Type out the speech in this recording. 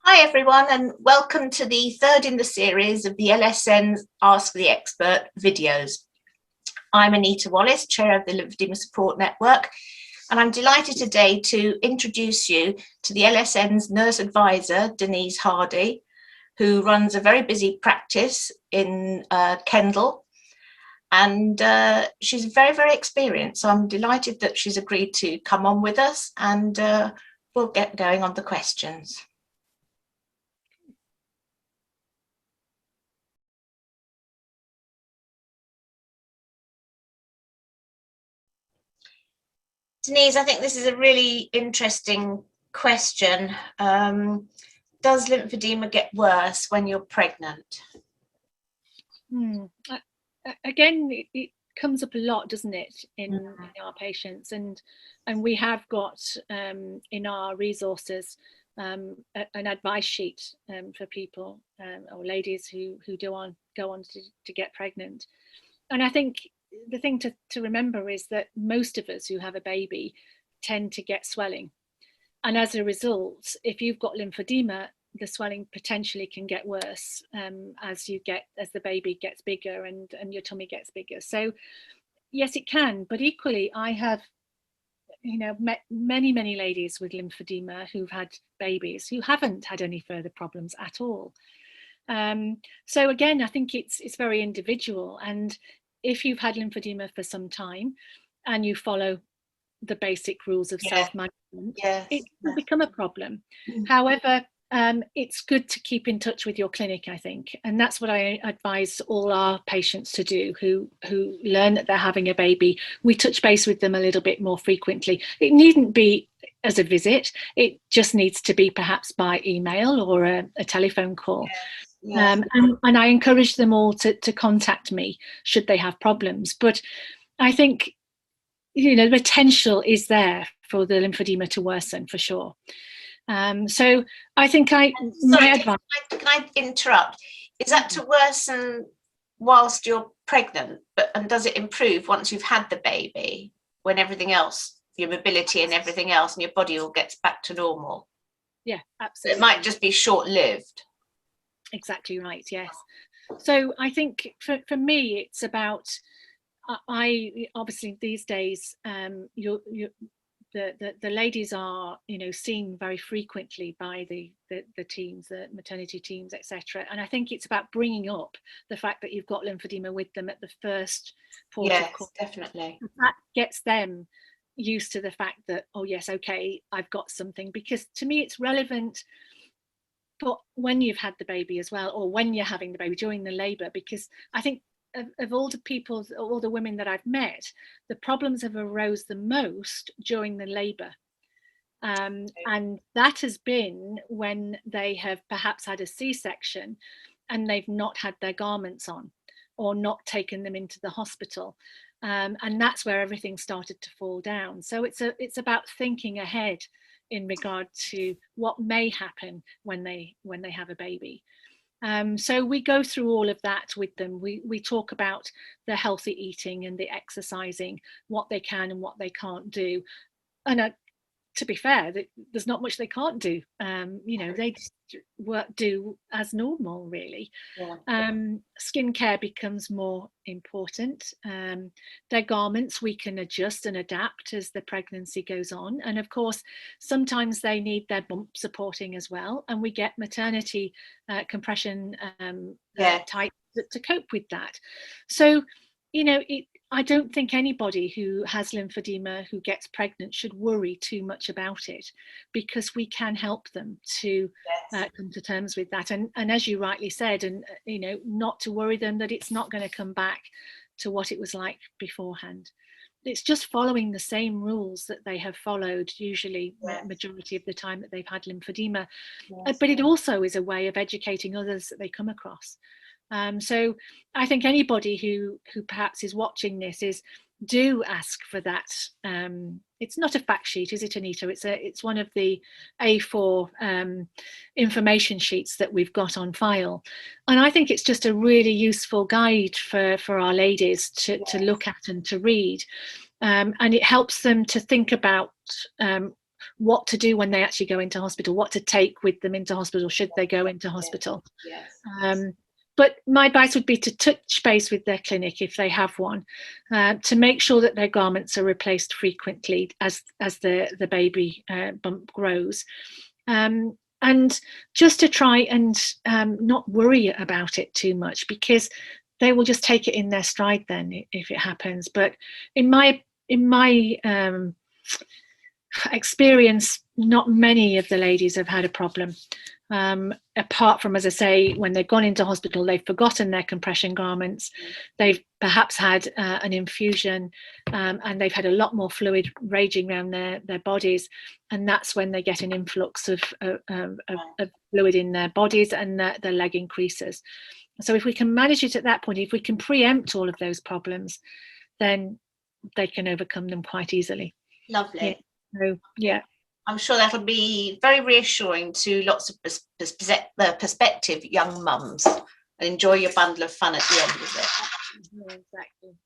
Hi everyone, and welcome to the third in the series of the LSN's Ask the Expert videos. I'm Anita Wallace, Chair of the Lymphedema Support Network, and I'm delighted today to introduce you to the LSN's nurse advisor, Denise Hardy, who runs a very busy practice in Kendal, and she's very, very experienced. So I'm delighted that she's agreed to come on with us, and we'll get going on the questions. Denise, I think this is a really interesting question. Does lymphedema get worse when you're pregnant? Again, it comes up a lot, doesn't it, in our patients, and we have got in our resources an advice sheet for people or ladies who go on to get pregnant. And I think the thing to remember is that most of us who have a baby tend to get swelling, and as a result, if you've got lymphedema, the swelling potentially can get worse as the baby gets bigger and your tummy gets bigger. So yes, it can, but equally I have met many ladies with lymphedema who've had babies who haven't had any further problems at all. So again, I think it's very individual, and if you've had lymphedema for some time and you follow the basic rules of self-management, it will become a problem. However, it's good to keep in touch with your clinic, I think, and that's what I advise all our patients to do who learn that they're having a baby. We touch base with them a little bit more frequently. It needn't be as a visit, it just needs to be perhaps by email or a telephone call. And I encourage them all to contact me should they have problems. But I think, the potential is there for the lymphedema to worsen for sure. So I think can I interrupt? Is that to worsen whilst you're pregnant, and does it improve once you've had the baby, when everything else, your mobility and everything else, and your body all gets back to normal? Yeah, absolutely. It might just be short-lived. Exactly right, yes. So I think for me it's about, I obviously these days the ladies are seen very frequently by the teams, the maternity teams, etc. And I think it's about bringing up the fact that you've got lymphedema with them at the first port of call. Definitely. That gets them used to the fact that, oh yes, okay, I've got something, because to me it's relevant but when you've had the baby as well, or when you're having the baby during the labour, because I think of all the women that I've met, the problems have arose the most during the labour. And that has been when they have perhaps had a C-section and they've not had their garments on or not taken them into the hospital. And that's where everything started to fall down. So it's about thinking ahead in regard to what may happen when they have a baby. So we go through all of that with them. We talk about the healthy eating and the exercising, what they can and what they can't do. And to be fair, there's not much they can't do. They just do as normal, really. Skincare becomes more important. Their garments we can adjust and adapt as the pregnancy goes on, and of course sometimes they need their bump supporting as well, and we get maternity compression type to cope with that. So I don't think anybody who has lymphedema who gets pregnant should worry too much about it, because we can help them to come to terms with that. And as you rightly said, and not to worry them that it's not going to come back to what it was like beforehand. It's just following the same rules that they have followed usually majority of the time that they've had lymphedema. But it also is a way of educating others that they come across. So I think anybody who perhaps is watching this do ask for that. It's not a fact sheet, is it, Anita? It's one of the A4 information sheets that we've got on file, and I think it's just a really useful guide for our ladies to look at and to read, and it helps them to think about what to do when they actually go into hospital, what to take with them into hospital, should they go into hospital. Yes. But my advice would be to touch base with their clinic if they have one, to make sure that their garments are replaced frequently as the baby bump grows. And just to try and not worry about it too much, because they will just take it in their stride then if it happens. But in my experience, not many of the ladies have had a problem. Apart from, as I say, when they've gone into hospital, they've forgotten their compression garments, they've perhaps had an infusion, and they've had a lot more fluid raging around their bodies, and that's when they get an influx of fluid in their bodies, and their leg increases. So if we can manage it at that point, if we can preempt all of those problems, then they can overcome them quite easily. Lovely. So, yeah. I'm sure that'll be very reassuring to lots of prospective young mums, and enjoy your bundle of fun at the end of it. Yeah, exactly.